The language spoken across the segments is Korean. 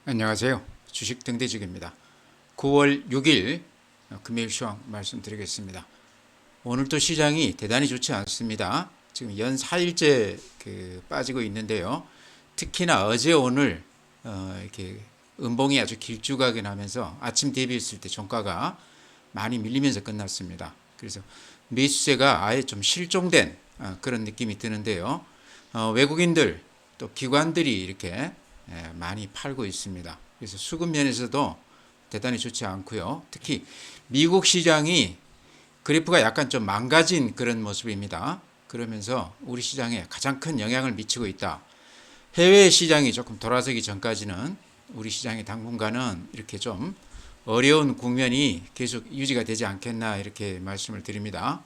안녕하세요. 주식 등대직입니다. 9월 6일 금요일 시황 말씀드리겠습니다. 오늘도 시장이 대단히 좋지 않습니다. 지금 연 4일째 빠지고 있는데요. 특히나 어제 오늘 이렇게 음봉이 아주 길쭉하게 나면서 아침 대비했을 때 종가가 많이 밀리면서 끝났습니다. 그래서 매수세가 아예 좀 실종된 그런 느낌이 드는데요. 외국인들 또 기관들이 이렇게 많이 팔고 있습니다. 그래서 수급 면에서도 대단히 좋지 않고요. 특히 미국 시장이 그래프가 약간 좀 망가진 그런 모습입니다. 그러면서 우리 시장에 가장 큰 영향을 미치고 있다. 해외 시장이 조금 돌아서기 전까지는 우리 시장이 당분간은 이렇게 좀 어려운 국면이 계속 유지가 되지 않겠나 이렇게 말씀을 드립니다.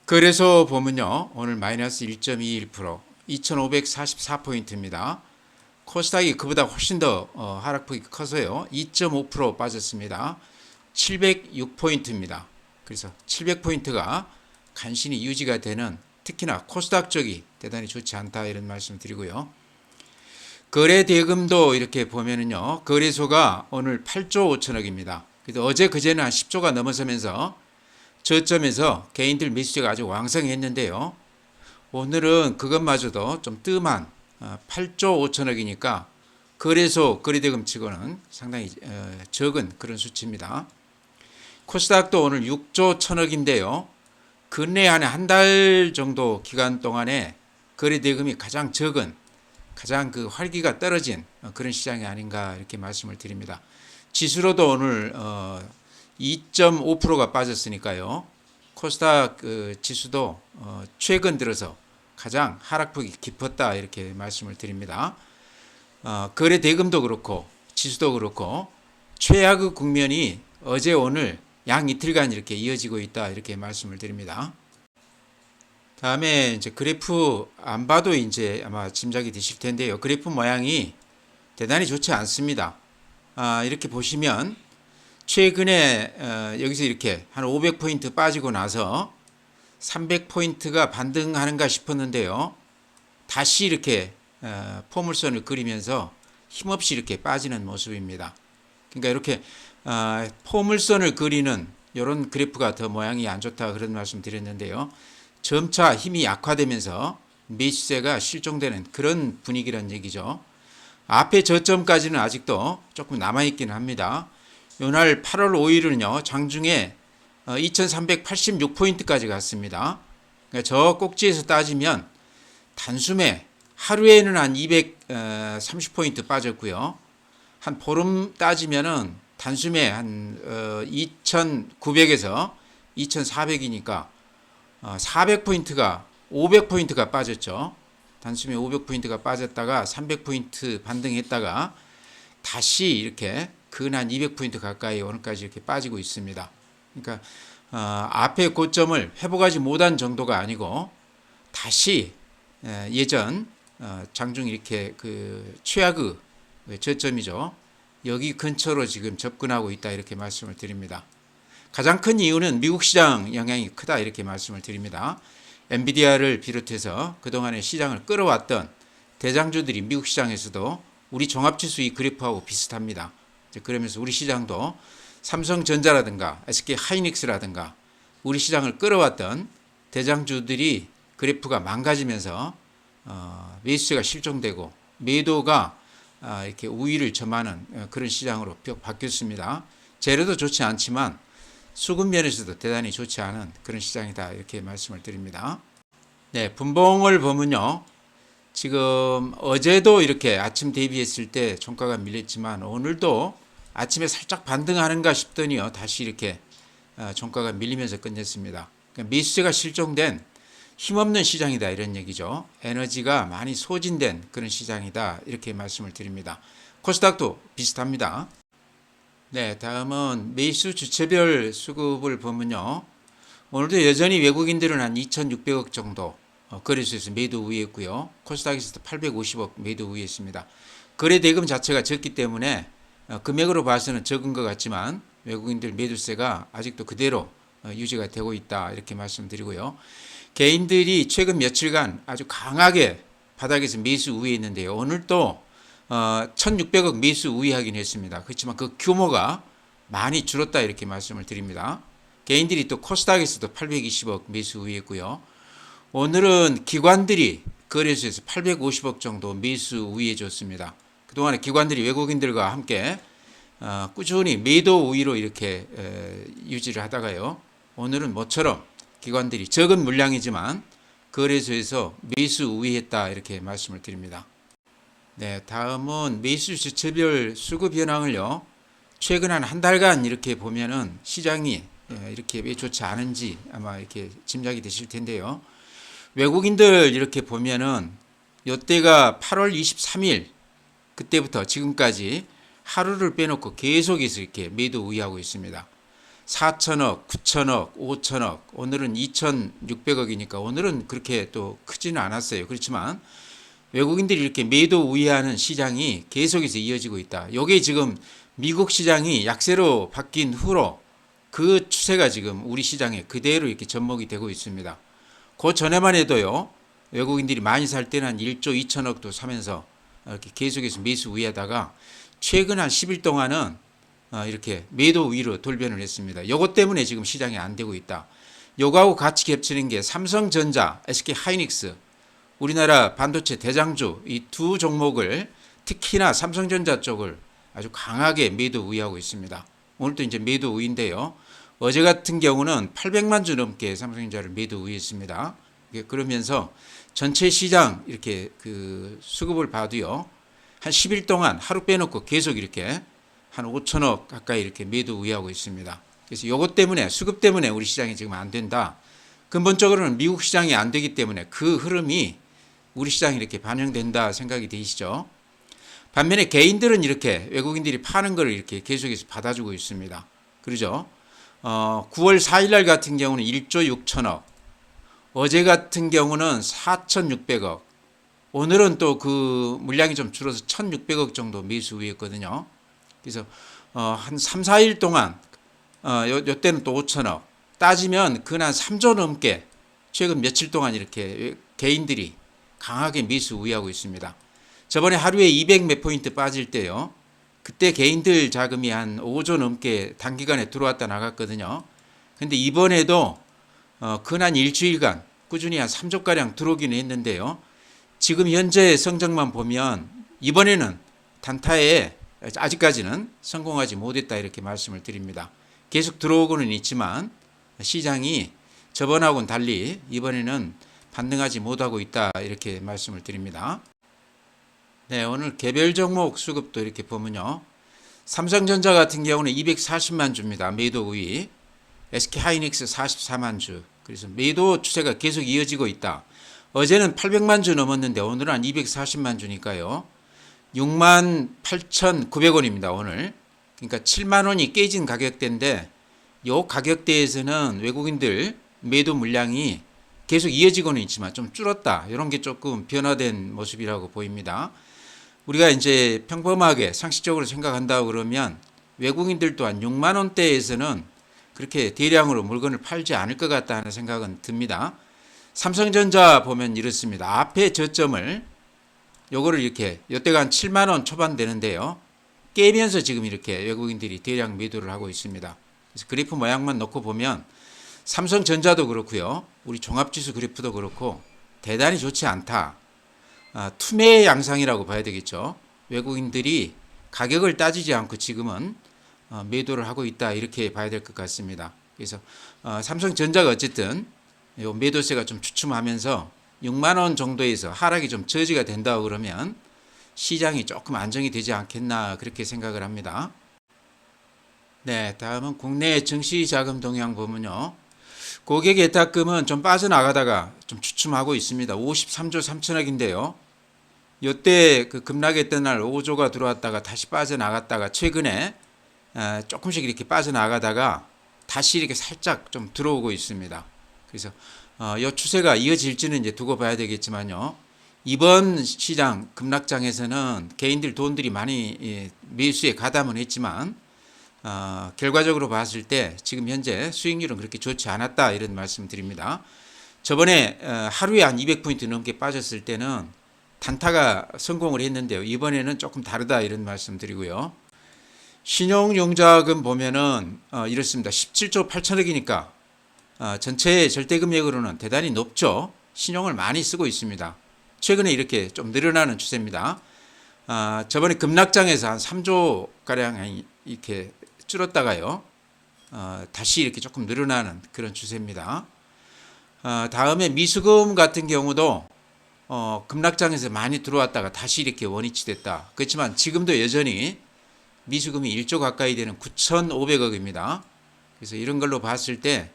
그래서 보면요. 오늘 마이너스 1.21%, 2544포인트입니다. 코스닥이 그보다 훨씬 더 하락폭이 커서요. 2.5% 빠졌습니다. 706포인트입니다. 그래서 700포인트가 간신히 유지가 되는 특히나 코스닥 쪽이 대단히 좋지 않다 이런 말씀 드리고요. 거래 대금도 이렇게 보면은요. 거래소가 오늘 8조 5천억입니다. 그래서 어제 그제는 한 10조가 넘어서면서 저점에서 개인들 매수세가 아주 왕성했는데요. 오늘은 그것마저도 좀 뜸한 8조 5천억이니까 거래소 거래대금 치고는 상당히 적은 그런 수치입니다. 코스닥도 오늘 6조 1천억인데요. 근래 한 달 정도 기간 동안에 거래대금이 가장 적은 가장 그 활기가 떨어진 그런 시장이 아닌가 이렇게 말씀을 드립니다. 지수로도 오늘 2.5%가 빠졌으니까요. 코스닥 지수도 최근 들어서 가장 하락폭이 깊었다 이렇게 말씀을 드립니다. 거래 대금도 그렇고 지수도 그렇고 최악의 국면이 어제 오늘 양 이틀간 이렇게 이어지고 있다 이렇게 말씀을 드립니다. 다음에 이제 그래프 안 봐도 이제 아마 짐작이 되실 텐데요. 그래프 모양이 대단히 좋지 않습니다. 이렇게 보시면 최근에 여기서 이렇게 한 500포인트 빠지고 나서 300포인트가 반등하는가 싶었는데요. 다시 이렇게 포물선을 그리면서 힘없이 이렇게 빠지는 모습입니다. 그러니까 이렇게 포물선을 그리는 이런 그래프가 더 모양이 안 좋다 그런 말씀 드렸는데요. 점차 힘이 약화되면서 매수세가 실종되는 그런 분위기란 얘기죠. 앞에 저점까지는 아직도 조금 남아있기는 합니다. 이날 8월 5일은요. 장중에 2386포인트까지 갔습니다. 그러니까 저 꼭지에서 따지면 단숨에 하루에는 한 230포인트 빠졌고요. 한 보름 따지면은 단숨에 한 2900에서 2400이니까 400포인트가 500포인트가 빠졌죠. 단숨에 500포인트가 빠졌다가 300포인트 반등했다가 다시 이렇게 근 한 200포인트 가까이 오늘까지 이렇게 빠지고 있습니다. 그러니까 앞의 고점을 회복하지 못한 정도가 아니고 다시 예전 장중 이렇게 그 최악의 저점이죠. 여기 근처로 지금 접근하고 있다 이렇게 말씀을 드립니다. 가장 큰 이유는 미국 시장 영향이 크다 이렇게 말씀을 드립니다. 엔비디아를 비롯해서 그동안에 시장을 끌어왔던 대장주들이 미국 시장에서도 우리 종합지수 이 그래프하고 비슷합니다. 그러면서 우리 시장도 삼성전자라든가 SK 하이닉스라든가 우리 시장을 끌어왔던 대장주들이 그래프가 망가지면서 매수세가 실종되고 매도가 이렇게 우위를 점하는 그런 시장으로 바뀌었습니다. 재료도 좋지 않지만 수급 면에서도 대단히 좋지 않은 그런 시장이다 이렇게 말씀을 드립니다. 네, 분봉을 보면요. 지금 어제도 이렇게 아침 대비했을 때 종가가 밀렸지만 오늘도 아침에 살짝 반등하는가 싶더니요. 다시 이렇게 종가가 밀리면서 끝냈습니다. 그러니까 매수세가 실종된 힘없는 시장이다 이런 얘기죠. 에너지가 많이 소진된 그런 시장이다 이렇게 말씀을 드립니다. 코스닥도 비슷합니다. 네, 다음은 매수 주체별 수급을 보면요. 오늘도 여전히 외국인들은 한 2,600억 정도 거래소에서 매도 우위했고요. 코스닥에서도 850억 매도 우위했습니다. 거래 대금 자체가 적기 때문에 금액으로 봐서는 적은 것 같지만 외국인들 매도세가 아직도 그대로 유지가 되고 있다 이렇게 말씀드리고요. 개인들이 최근 며칠간 아주 강하게 바닥에서 매수 우위했는데요. 오늘 또 1600억 매수 우위하긴 했습니다. 그렇지만 그 규모가 많이 줄었다 이렇게 말씀을 드립니다. 개인들이 또 코스닥에서도 820억 매수 우위했고요. 오늘은 기관들이 거래소에서 850억 정도 매수 우위해줬습니다. 그동안에 기관들이 외국인들과 함께 꾸준히 매도 우위로 이렇게 유지를 하다가요. 오늘은 모처럼 기관들이 적은 물량이지만 거래소에서 매수 우위했다 이렇게 말씀을 드립니다. 네, 다음은 매수 주체별 수급 현황을요. 최근 한 달간 이렇게 보면은 시장이 이렇게 왜 좋지 않은지 아마 이렇게 짐작이 되실 텐데요. 외국인들 이렇게 보면은 이때가 8월 23일 그때부터 지금까지 하루를 빼놓고 계속해서 이렇게 매도 우위하고 있습니다. 4천억, 9천억, 5천억, 오늘은 2,600억이니까 오늘은 그렇게 또 크지는 않았어요. 그렇지만 외국인들이 이렇게 매도 우위하는 시장이 계속해서 이어지고 있다. 이게 지금 미국 시장이 약세로 바뀐 후로 그 추세가 지금 우리 시장에 그대로 이렇게 접목이 되고 있습니다. 그 전에만 해도요, 외국인들이 많이 살 때는 한 1조 2천억도 사면서 이렇게 계속해서 매수 우위하다가 최근 한 10일 동안은 이렇게 매도 우위로 돌변을 했습니다. 요것 때문에 지금 시장이 안 되고 있다. 요거하고 같이 겹치는 게 삼성전자, SK 하이닉스, 우리나라 반도체 대장주 이 두 종목을 특히나 삼성전자 쪽을 아주 강하게 매도 우위하고 있습니다. 오늘도 이제 매도 우위인데요. 어제 같은 경우는 800만 주 넘게 삼성전자를 매도 우위했습니다. 그러면서 전체 시장 이렇게 그 수급을 봐도요. 한 10일 동안 하루 빼놓고 계속 이렇게 한 5천억 가까이 이렇게 매도 우위하고 있습니다. 그래서 이것 때문에 수급 때문에 우리 시장이 지금 안 된다. 근본적으로는 미국 시장이 안 되기 때문에 그 흐름이 우리 시장에 이렇게 반영된다 생각이 되시죠? 반면에 개인들은 이렇게 외국인들이 파는 걸 이렇게 계속해서 받아주고 있습니다. 그러죠? 9월 4일 날 같은 경우는 1조 6천억, 어제 같은 경우는 4,600억, 오늘은 또 그 물량이 좀 줄어서 1,600억 정도 매수 우위했거든요. 그래서 한 3, 4일 동안 요때는 또 5천억 따지면 그한 3조 넘게 최근 며칠 동안 이렇게 개인들이 강하게 매수 우위하고 있습니다. 저번에 하루에 200 몇 포인트 빠질 때요. 그때 개인들 자금이 한 5조 넘게 단기간에 들어왔다 나갔거든요. 근데 이번에도 근한 일주일간 꾸준히 한 3조가량 들어오기는 했는데요. 지금 현재 성적만 보면 이번에는 단타에 아직까지는 성공하지 못했다 이렇게 말씀을 드립니다. 계속 들어오고는 있지만 시장이 저번하고는 달리 이번에는 반등하지 못하고 있다 이렇게 말씀을 드립니다. 네, 오늘 개별 종목 수급도 이렇게 보면요. 삼성전자 같은 경우는 240만 주입니다. 매도 우위. SK 하이닉스 44만 주. 그래서 매도 추세가 계속 이어지고 있다. 어제는 800만 주 넘었는데 오늘은 한 240만 주니까요. 68,900원입니다. 오늘. 그러니까 7만 원이 깨진 가격대인데 이 가격대에서는 외국인들 매도 물량이 계속 이어지고는 있지만 좀 줄었다. 이런 게 조금 변화된 모습이라고 보입니다. 우리가 이제 평범하게 상식적으로 생각한다 그러면 외국인들 또한 6만 원대에서는 그렇게 대량으로 물건을 팔지 않을 것 같다 하는 생각은 듭니다. 삼성전자 보면 이렇습니다. 앞에 저점을 요거를 이렇게 이때가 한 7만 원 초반 되는데요. 깨면서 지금 이렇게 외국인들이 대량 매도를 하고 있습니다. 그래서 그래프 모양만 놓고 보면 삼성전자도 그렇고요. 우리 종합지수 그래프도 그렇고 대단히 좋지 않다. 투매 양상이라고 봐야 되겠죠. 외국인들이 가격을 따지지 않고 지금은 매도를 하고 있다 이렇게 봐야 될 것 같습니다. 그래서 삼성전자가 어쨌든 요 매도세가 좀 주춤하면서 6만 원 정도에서 하락이 좀 저지가 된다고 그러면 시장이 조금 안정이 되지 않겠나 그렇게 생각을 합니다. 네, 다음은 국내 증시 자금 동향 보면요. 고객 예탁금은 좀 빠져나가다가 좀 주춤하고 있습니다. 53조 3천억인데요. 이때 그 급락했던 날 5조가 들어왔다가 다시 빠져나갔다가 최근에 조금씩 이렇게 빠져나가다가 다시 이렇게 살짝 좀 들어오고 있습니다. 그래서 이 추세가 이어질지는 이제 두고 봐야 되겠지만요. 이번 시장 급락장에서는 개인들 돈들이 많이 매수에 가담은 했지만 결과적으로 봤을 때 지금 현재 수익률은 그렇게 좋지 않았다 이런 말씀 드립니다. 저번에 하루에 한 200포인트 넘게 빠졌을 때는 단타가 성공을 했는데요. 이번에는 조금 다르다 이런 말씀 드리고요. 신용융자금 보면은 이렇습니다. 17조 8천억이니까 전체 절대금액으로는 대단히 높죠. 신용을 많이 쓰고 있습니다. 최근에 이렇게 좀 늘어나는 추세입니다. 저번에 급락장에서 한 3조 가량 이렇게 줄었다가요. 다시 이렇게 조금 늘어나는 그런 추세입니다. 다음에 미수금 같은 경우도 급락장에서 많이 들어왔다가 다시 이렇게 원위치 됐다. 그렇지만 지금도 여전히 미수금이 1조 가까이 되는 9,500억입니다. 그래서 이런 걸로 봤을 때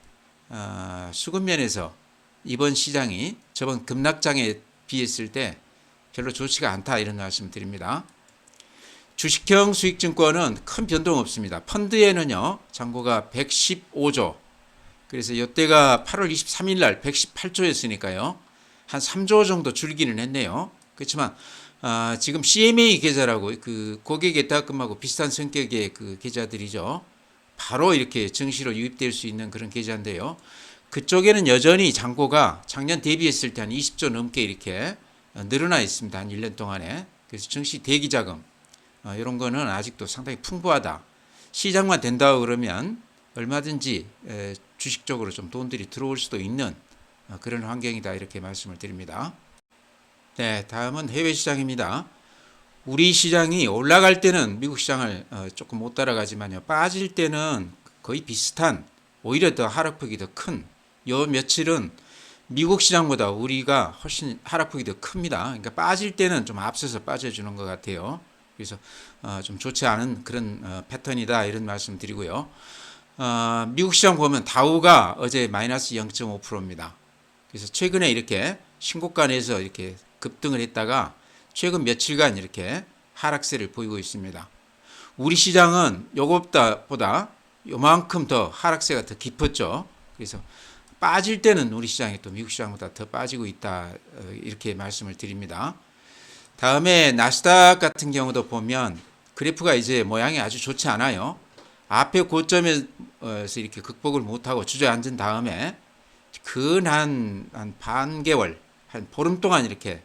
수급 면에서 이번 시장이 저번 급락장에 비했을 때 별로 좋지가 않다 이런 말씀 드립니다. 주식형 수익증권은 큰 변동 없습니다. 펀드에는요 잔고가 115조, 그래서 이때가 8월 23일 날 118조였으니까요 한 3조 정도 줄기는 했네요. 그렇지만 지금 CMA 계좌라고 그 고객 예탁금하고 비슷한 성격의 그 계좌들이죠. 바로 이렇게 증시로 유입될 수 있는 그런 계좌인데요. 그쪽에는 여전히 잔고가 작년 대비했을 때 한 20조 넘게 이렇게 늘어나 있습니다. 한 1년 동안에. 그래서 증시 대기자금 이런 거는 아직도 상당히 풍부하다. 시장만 된다고 그러면 얼마든지 주식 쪽으로 좀 돈들이 들어올 수도 있는 그런 환경이다 이렇게 말씀을 드립니다. 네, 다음은 해외 시장입니다. 우리 시장이 올라갈 때는 미국 시장을 조금 못 따라가지만요. 빠질 때는 거의 비슷한, 오히려 더 하락폭이 더 큰, 요 며칠은 미국 시장보다 우리가 훨씬 하락폭이 더 큽니다. 그러니까 빠질 때는 좀 앞서서 빠져주는 것 같아요. 그래서 좀 좋지 않은 그런 패턴이다 이런 말씀 드리고요. 미국 시장 보면 다우가 어제 마이너스 0.5%입니다. 그래서 최근에 이렇게 신고가에서 이렇게 급등을 했다가 최근 며칠간 이렇게 하락세를 보이고 있습니다. 우리 시장은 요것보다 요만큼 더 하락세가 더 깊었죠. 그래서 빠질 때는 우리 시장이 또 미국 시장보다 더 빠지고 있다 이렇게 말씀을 드립니다. 다음에 나스닥 같은 경우도 보면 그래프가 이제 모양이 아주 좋지 않아요. 앞에 고점에서 이렇게 극복을 못하고 주저앉은 다음에 한 반개월, 한 보름 동안 이렇게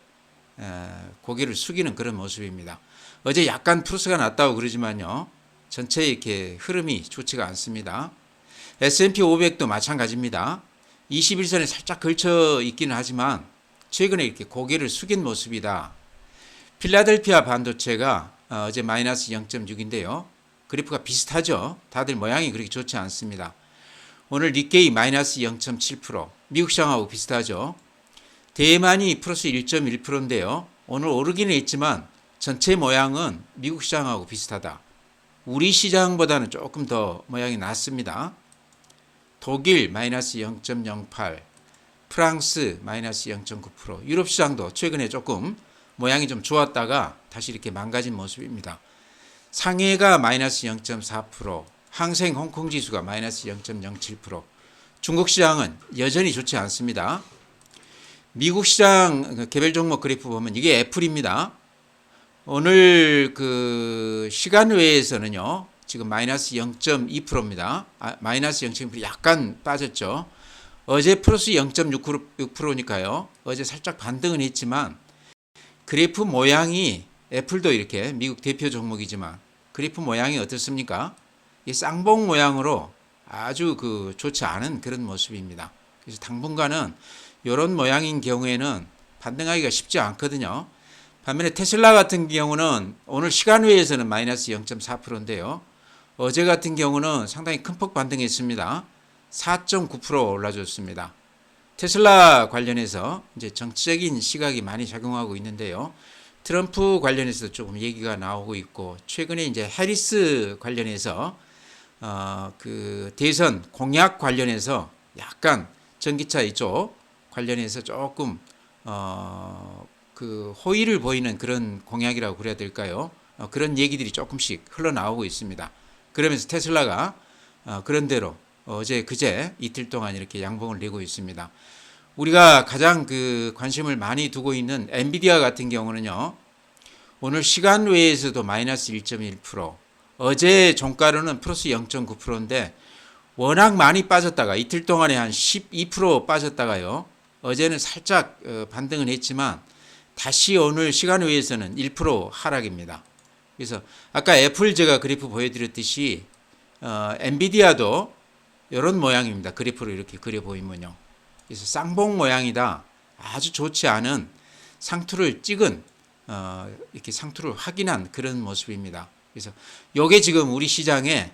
고개를 숙이는 그런 모습입니다. 어제 약간 플러스가 났다고 그러지만요. 전체 이렇게 흐름이 좋지가 않습니다. S&P 500도 마찬가지입니다. 21선에 살짝 걸쳐 있기는 하지만 최근에 이렇게 고개를 숙인 모습이다. 필라델피아 반도체가 어제 마이너스 0.6인데요. 그래프가 비슷하죠. 다들 모양이 그렇게 좋지 않습니다. 오늘 니케이 마이너스 0.7%, 미국 시장하고 비슷하죠. 대만이 플러스 1.1%인데요. 오늘 오르기는 했지만 전체 모양은 미국 시장하고 비슷하다. 우리 시장보다는 조금 더 모양이 낮습니다. 독일 마이너스 0.08, 프랑스 마이너스 0.9%, 유럽 시장도 최근에 조금 모양이 좀 좋았다가 다시 이렇게 망가진 모습입니다. 상해가 마이너스 0.4%, 항생 홍콩 지수가 마이너스 0.07%, 중국 시장은 여전히 좋지 않습니다. 미국 시장 개별 종목 그래프 보면 이게 애플입니다. 오늘 그 시간 외에서는요, 지금 마이너스 0.2%입니다. 마이너스 0.2% 약간 빠졌죠. 어제 플러스 0.6%니까요. 어제 살짝 반등은 했지만 그래프 모양이 애플도 이렇게 미국 대표 종목이지만 그래프 모양이 어떻습니까? 이 쌍봉 모양으로 아주 그 좋지 않은 그런 모습입니다. 그래서 당분간은 이런 모양인 경우에는 반등하기가 쉽지 않거든요. 반면에 테슬라 같은 경우는 오늘 시간 외에서는 마이너스 0.4%인데요. 어제 같은 경우는 상당히 큰 폭 반등했습니다. 4.9% 올라줬습니다. 테슬라 관련해서 이제 정치적인 시각이 많이 작용하고 있는데요. 트럼프 관련해서 조금 얘기가 나오고 있고, 최근에 이제 해리스 관련해서 그 대선 공약 관련해서 약간 전기차 이쪽 관련해서 조금 그 호의를 보이는 그런 공약이라고 그래야 될까요? 그런 얘기들이 조금씩 흘러나오고 있습니다. 그러면서 테슬라가 그런대로 어제 그제 이틀 동안 이렇게 양봉을 내고 있습니다. 우리가 가장 그 관심을 많이 두고 있는 엔비디아 같은 경우는요, 오늘 시간 외에서도 마이너스 1.1%, 어제 종가로는 플러스 0.9%인데 워낙 많이 빠졌다가 이틀 동안에 한 12% 빠졌다가요, 어제는 살짝 반등은 했지만 다시 오늘 시간 외에서는 1% 하락입니다. 그래서 아까 애플 제가 그래프 보여드렸듯이 엔비디아도 이런 모양입니다. 그래프로 이렇게 그려 보이면요. 그래서 쌍봉 모양이다. 아주 좋지 않은 상투를 찍은 이렇게 상투를 확인한 그런 모습입니다. 그래서 이게 지금 우리 시장에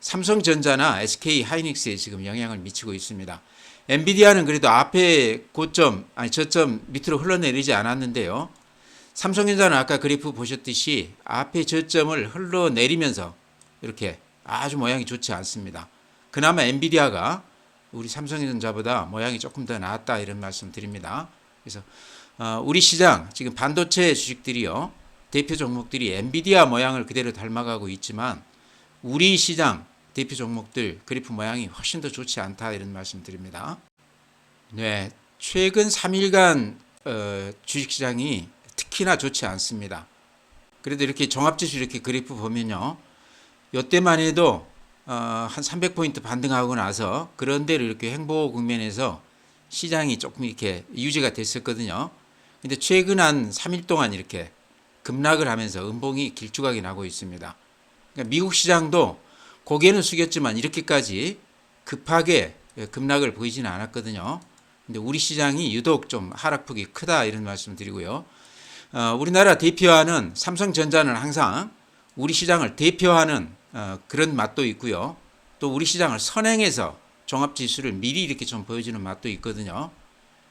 삼성전자나 SK 하이닉스에 지금 영향을 미치고 있습니다. 엔비디아는 그래도 앞에 고점, 저점 밑으로 흘러내리지 않았는데요. 삼성전자는 아까 그래프 보셨듯이 앞에 저점을 흘러내리면서 이렇게 아주 모양이 좋지 않습니다. 그나마 엔비디아가 우리 삼성전자보다 모양이 조금 더 나았다 이런 말씀 드립니다. 그래서 우리 시장 지금 반도체 주식들이요. 대표 종목들이 엔비디아 모양을 그대로 닮아가고 있지만 우리 시장 대표 종목들 그래프 모양이 훨씬 더 좋지 않다 이런 말씀 드립니다. 네, 최근 3일간 주식시장이 특히나 좋지 않습니다. 그래도 이렇게 종합지수 이렇게 그래프 보면요. 이때만 해도 한 300포인트 반등하고 나서 그런 대로 이렇게 횡보 국면에서 시장이 조금 이렇게 유지가 됐었거든요. 근데 최근 한 3일 동안 이렇게 급락을 하면서 음봉이 길쭉하게 나고 있습니다. 그러니까 미국 시장도 고개는 숙였지만 이렇게까지 급하게 급락을 보이지는 않았거든요. 근데 우리 시장이 유독 좀 하락폭이 크다 이런 말씀 드리고요. 우리나라 대표하는 삼성전자는 항상 우리 시장을 대표하는 그런 맛도 있고요. 또 우리 시장을 선행해서 종합지수를 미리 이렇게 좀 보여주는 맛도 있거든요.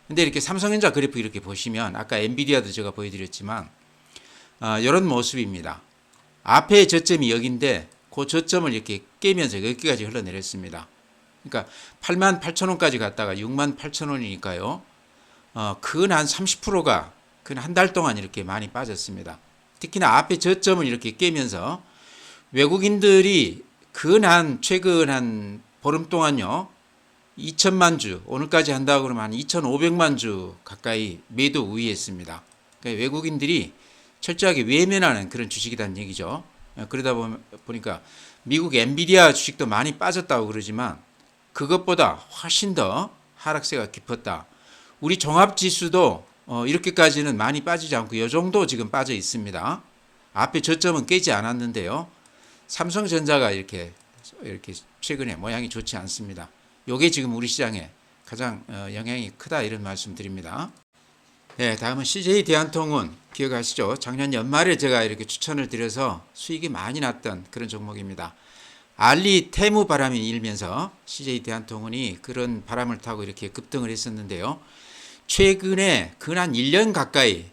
근데 이렇게 삼성전자 그래프 이렇게 보시면 아까 엔비디아도 제가 보여드렸지만 이런 모습입니다. 앞에 저점이 여기인데 그 저점을 이렇게 깨면서 여기까지 흘러내렸습니다. 그러니까 88,000원까지 갔다가 68,000원이니까요. 근 한 30%가 근 한 달 동안 이렇게 많이 빠졌습니다. 특히나 앞에 저점을 이렇게 깨면서 외국인들이 최근 한 보름 동안요. 2천만 주, 오늘까지 한다고 그러면 한 2,500만 주 가까이 매도 우위했습니다. 그러니까 외국인들이 철저하게 외면하는 그런 주식이라는 얘기죠. 그러다 보니까 미국 엔비디아 주식도 많이 빠졌다고 그러지만 그것보다 훨씬 더 하락세가 깊었다. 우리 종합지수도 이렇게까지는 많이 빠지지 않고 이 정도 지금 빠져 있습니다. 앞에 저점은 깨지 않았는데요. 삼성전자가 이렇게 최근에 모양이 좋지 않습니다. 이게 지금 우리 시장에 가장 영향이 크다 이런 말씀 드립니다. 네, 다음은 CJ 대한통운 기억하시죠? 작년 연말에 제가 이렇게 추천을 드려서 수익이 많이 났던 그런 종목입니다. 알리 테무 바람이 일면서 CJ 대한통운이 그런 바람을 타고 이렇게 급등을 했었는데요. 최근에 근 한 1년 가까이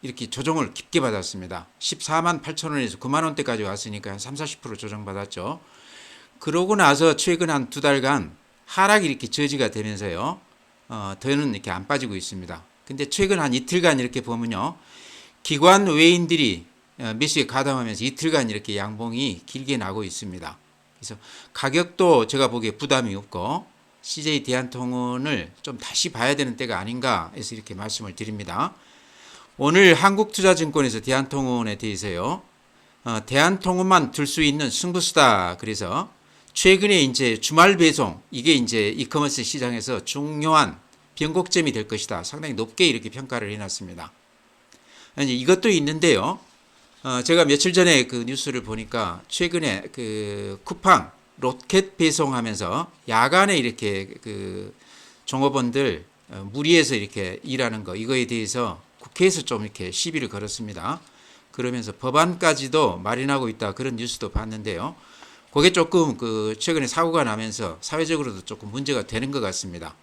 이렇게 조정을 깊게 받았습니다. 14만 8천 원에서 9만 원대까지 왔으니까 한 30-40% 조정받았죠. 그러고 나서 최근 한 두 달간 하락이 이렇게 저지가 되면서요. 더는 이렇게 안 빠지고 있습니다. 근데 최근 한 이틀간 이렇게 보면요. 기관 외인들이 매수에 가담하면서 이틀간 이렇게 양봉이 길게 나고 있습니다. 그래서 가격도 제가 보기에 부담이 없고 CJ 대한통운을 좀 다시 봐야 되는 때가 아닌가 해서 이렇게 말씀을 드립니다. 오늘 한국투자증권에서 대한통운에 대해서요. 대한통운만 들 수 있는 승부수다. 그래서 최근에 이제 주말 배송 이게 이제 이커머스 시장에서 중요한 변곡점이 될 것이다. 상당히 높게 이렇게 평가를 해놨습니다. 이것도 있는데요. 제가 며칠 전에 그 뉴스를 보니까 최근에 그 쿠팡 로켓 배송하면서 야간에 이렇게 그 종업원들 무리해서 이렇게 일하는 거 이거에 대해서 국회에서 좀 이렇게 시비를 걸었습니다. 그러면서 법안까지도 마련하고 있다 그런 뉴스도 봤는데요. 그게 조금 그 최근에 사고가 나면서 사회적으로도 조금 문제가 되는 것 같습니다.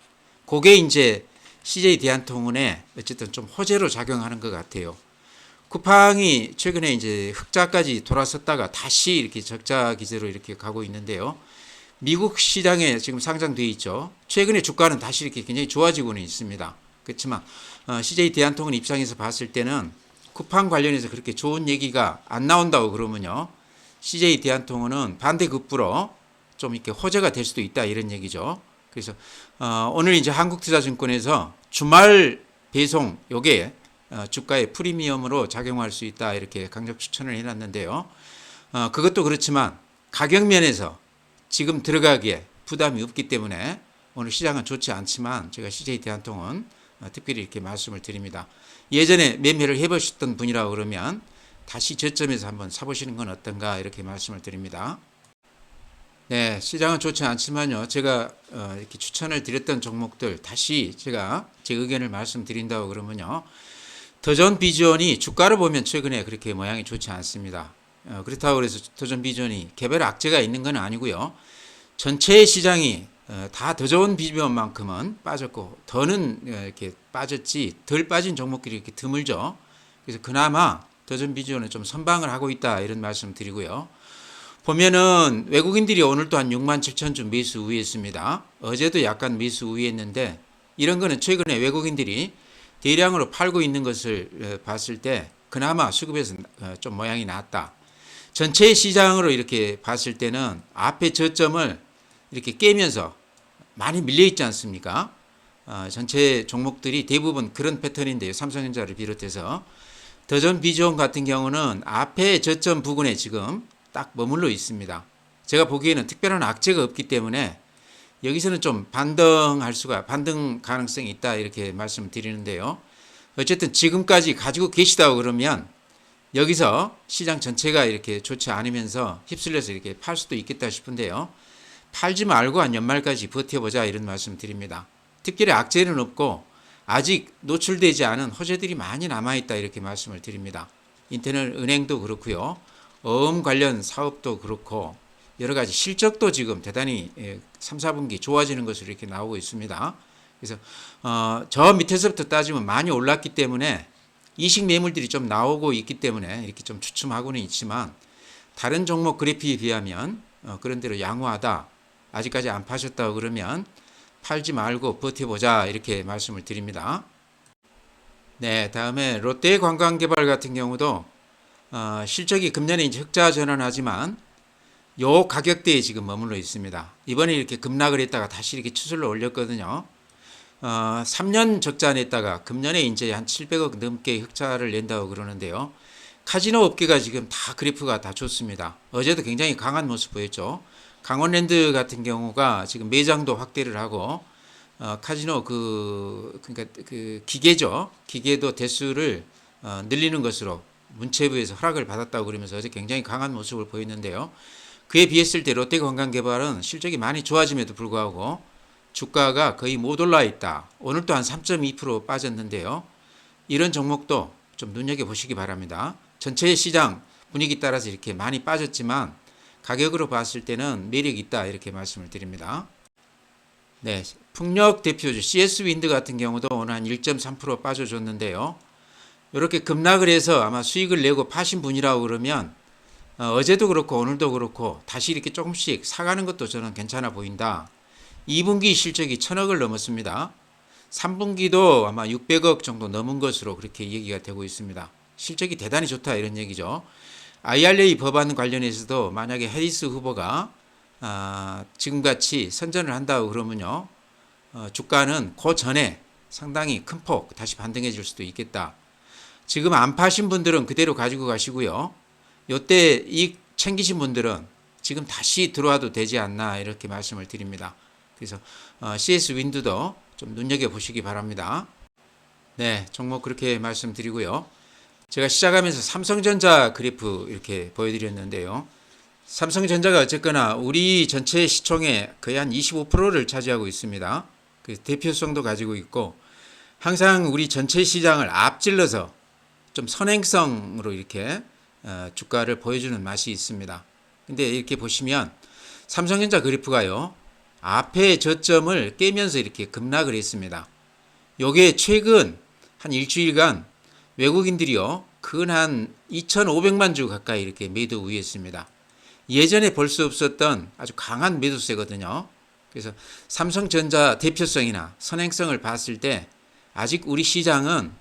그게 이제 CJ 대한통운에 어쨌든 좀 호재로 작용하는 것 같아요. 쿠팡이 최근에 이제 흑자까지 돌아섰다가 다시 이렇게 적자 기제로 이렇게 가고 있는데요. 미국 시장에 지금 상장돼 있죠. 최근에 주가는 다시 이렇게 굉장히 좋아지고는 있습니다. 그렇지만 CJ 대한통운 입장에서 봤을 때는 쿠팡 관련해서 그렇게 좋은 얘기가 안 나온다고 그러면요. CJ 대한통운은 반대급부로 좀 이렇게 호재가 될 수도 있다 이런 얘기죠. 그래서 오늘 이제 한국투자증권에서 주말 배송 요게 주가의 프리미엄으로 작용할 수 있다 이렇게 강력 추천을 해놨는데요. 그것도 그렇지만 가격 면에서 지금 들어가기에 부담이 없기 때문에 오늘 시장은 좋지 않지만 제가 CJ 대한통운 특별히 이렇게 말씀을 드립니다. 예전에 매매를 해보셨던 분이라고 그러면 다시 저점에서 한번 사보시는 건 어떤가 이렇게 말씀을 드립니다. 네, 시장은 좋지 않지만요. 제가 이렇게 추천을 드렸던 종목들 다시 제가 제 의견을 말씀드린다고 그러면요. 더존 비전이 주가를 보면 최근에 그렇게 모양이 좋지 않습니다. 그렇다고 해서 더존 비전이 개별 악재가 있는 건 아니고요. 전체 시장이 다 더 좋은 비전만큼은 빠졌고 더는 이렇게 빠졌지 덜 빠진 종목들이 이렇게 드물죠. 그래서 그나마 더존 비전은 좀 선방을 하고 있다 이런 말씀 드리고요. 보면은 외국인들이 오늘 또한 6만 7천 주 매수 우위했습니다. 어제도 약간 매수 우위했는데 이런 거는 최근에 외국인들이 대량으로 팔고 있는 것을 봤을 때 그나마 수급에서 좀 모양이 낫다. 전체 시장으로 이렇게 봤을 때는 앞에 저점을 이렇게 깨면서 많이 밀려 있지 않습니까? 전체 종목들이 대부분 그런 패턴인데요. 삼성전자를 비롯해서 더존 비전 같은 경우는 앞에 저점 부근에 지금 딱 머물러 있습니다. 제가 보기에는 특별한 악재가 없기 때문에 여기서는 좀 반등 가능성이 있다 이렇게 말씀을 드리는데요. 어쨌든 지금까지 가지고 계시다고 그러면 여기서 시장 전체가 이렇게 좋지 않으면서 휩쓸려서 이렇게 팔 수도 있겠다 싶은데요. 팔지 말고 한 연말까지 버텨보자 이런 말씀 드립니다. 특별히 악재는 없고 아직 노출되지 않은 호재들이 많이 남아있다 이렇게 말씀을 드립니다. 인터넷 은행도 그렇고요. 어음 관련 사업도 그렇고 여러 가지 실적도 지금 대단히 3, 4분기 좋아지는 것으로 이렇게 나오고 있습니다. 그래서 저 밑에서부터 따지면 많이 올랐기 때문에 이식 매물들이 좀 나오고 있기 때문에 이렇게 좀 주춤하고는 있지만 다른 종목 그래픽에 비하면 그런 대로 양호하다. 아직까지 안 파셨다고 그러면 팔지 말고 버텨보자 이렇게 말씀을 드립니다. 네, 다음에 롯데관광개발 같은 경우도 실적이 금년에 이제 흑자 전환하지만 요 가격대에 지금 머물러 있습니다. 이번에 이렇게 급락을 했다가 다시 이렇게 추슬러 올렸거든요. 3년 적자 냈다가 금년에 이제 한 700억 넘게 흑자를 낸다고 그러는데요. 카지노 업계가 지금 다 그래프가 다 좋습니다. 어제도 굉장히 강한 모습 보였죠. 강원랜드 같은 경우가 지금 매장도 확대를 하고 카지노 그러니까 그 기계죠. 기계도 대수를 늘리는 것으로 문체부에서 허락을 받았다고 그러면서 어제 굉장히 강한 모습을 보였는데요. 그에 비했을 때 롯데관광개발은 실적이 많이 좋아짐에도 불구하고 주가가 거의 못 올라 있다. 오늘 또한 3.2% 빠졌는데요. 이런 종목도 좀 눈여겨보시기 바랍니다. 전체 시장 분위기 따라서 이렇게 많이 빠졌지만 가격으로 봤을 때는 매력이 있다 이렇게 말씀을 드립니다. 네, 풍력 대표주 CS윈드 같은 경우도 오늘 한 1.3% 빠져줬는데요. 이렇게 급락을 해서 아마 수익을 내고 파신 분이라고 그러면 어제도 그렇고 오늘도 그렇고 다시 이렇게 조금씩 사가는 것도 저는 괜찮아 보인다. 2분기 실적이 1000억을 넘었습니다. 3분기도 아마 600억 정도 넘은 것으로 그렇게 얘기가 되고 있습니다. 실적이 대단히 좋다 이런 얘기죠. IRA 법안 관련해서도 만약에 해리스 후보가 지금같이 선전을 한다고 그러면요. 주가는 그 전에 상당히 큰 폭 다시 반등해 줄 수도 있겠다. 지금 안 파신 분들은 그대로 가지고 가시고요. 요때 이익 챙기신 분들은 지금 다시 들어와도 되지 않나 이렇게 말씀을 드립니다. 그래서 CS 윈드도 좀 눈여겨보시기 바랍니다. 네, 종목 그렇게 말씀드리고요. 제가 시작하면서 삼성전자 그래프 이렇게 보여드렸는데요. 삼성전자가 어쨌거나 우리 전체 시총의 거의 한 25%를 차지하고 있습니다. 그 대표성도 가지고 있고 항상 우리 전체 시장을 앞질러서 좀 선행성으로 이렇게 주가를 보여주는 맛이 있습니다. 근데 이렇게 보시면 삼성전자 그래프가요. 앞에 저점을 깨면서 이렇게 급락을 했습니다. 요게 최근 한 일주일간 외국인들이요. 근 한 2,500만 주 가까이 이렇게 매도 우위했습니다. 예전에 볼 수 없었던 아주 강한 매도세거든요. 그래서 삼성전자 대표성이나 선행성을 봤을 때 아직 우리 시장은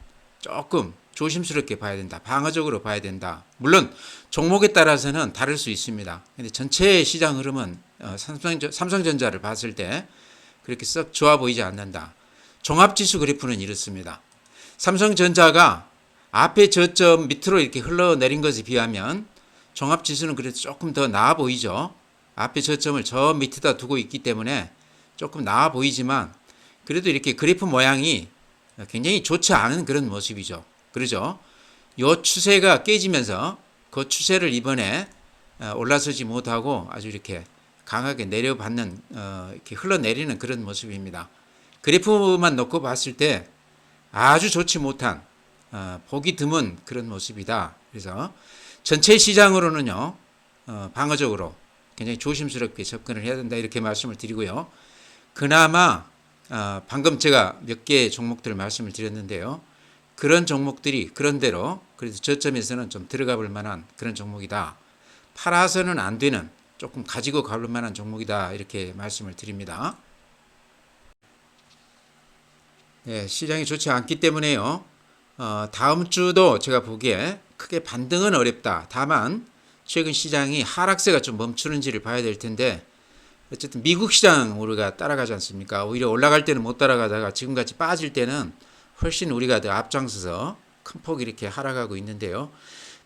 조금 조심스럽게 봐야 된다. 방어적으로 봐야 된다. 물론 종목에 따라서는 다를 수 있습니다. 근데 전체 시장 흐름은 삼성전자를 봤을 때 그렇게 썩 좋아 보이지 않는다. 종합지수 그래프는 이렇습니다. 삼성전자가 앞에 저점 밑으로 이렇게 흘러내린 것에 비하면 종합지수는 그래도 조금 더 나아 보이죠. 앞에 저점을 저 밑에다 두고 있기 때문에 조금 나아 보이지만 그래도 이렇게 그래프 모양이 굉장히 좋지 않은 그런 모습이죠. 그러죠? 요 추세가 깨지면서 그 추세를 이번에 올라서지 못하고 아주 이렇게 강하게 내려받는 이렇게 흘러내리는 그런 모습입니다. 그래프만 놓고 봤을 때 아주 좋지 못한 보기 드문 그런 모습이다. 그래서 전체 시장으로는요 방어적으로 굉장히 조심스럽게 접근을 해야 된다 이렇게 말씀을 드리고요. 그나마 방금 제가 몇 개의 종목들을 말씀을 드렸는데요. 그런 종목들이 그런대로 그래도 저점에서는 좀 들어가 볼 만한 그런 종목이다. 팔아서는 안 되는 조금 가지고 가볼 만한 종목이다 이렇게 말씀을 드립니다. 네, 시장이 좋지 않기 때문에요. 다음 주도 제가 보기에 크게 반등은 어렵다. 다만 최근 시장이 하락세가 좀 멈추는지를 봐야 될 텐데 어쨌든 미국 시장 우리가 따라가지 않습니까? 오히려 올라갈 때는 못 따라가다가 지금같이 빠질 때는 훨씬 우리가 더 앞장서서 큰 폭 이렇게 하락하고 있는데요.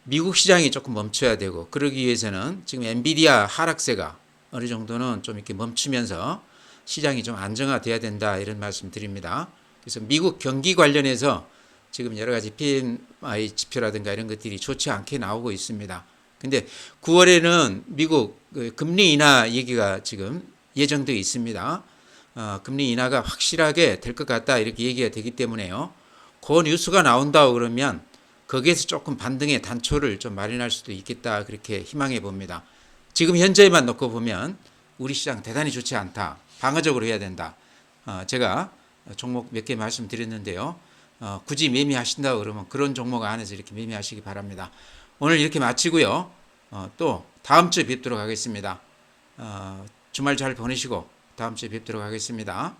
미국 시장이 조금 멈춰야 되고 그러기 위해서는 지금 엔비디아 하락세가 어느 정도는 좀 이렇게 멈추면서 시장이 좀 안정화돼야 된다 이런 말씀 드립니다. 그래서 미국 경기 관련해서 지금 여러 가지 PMI 지표라든가 이런 것들이 좋지 않게 나오고 있습니다. 근데 9월에는 미국 금리 인하 얘기가 지금 예정되어 있습니다. 금리 인하가 확실하게 될 것 같다 이렇게 얘기가 되기 때문에요. 그 뉴스가 나온다고 그러면 거기에서 조금 반등의 단초를 좀 마련할 수도 있겠다 그렇게 희망해 봅니다. 지금 현재만 놓고 보면 우리 시장 대단히 좋지 않다. 방어적으로 해야 된다. 제가 종목 몇 개 말씀드렸는데요. 굳이 매매하신다 그러면 그런 종목 안에서 이렇게 매매하시기 바랍니다. 오늘 이렇게 마치고요. 또 다음 주에 뵙도록 하겠습니다. 주말 잘 보내시고 다음 주에 뵙도록 하겠습니다.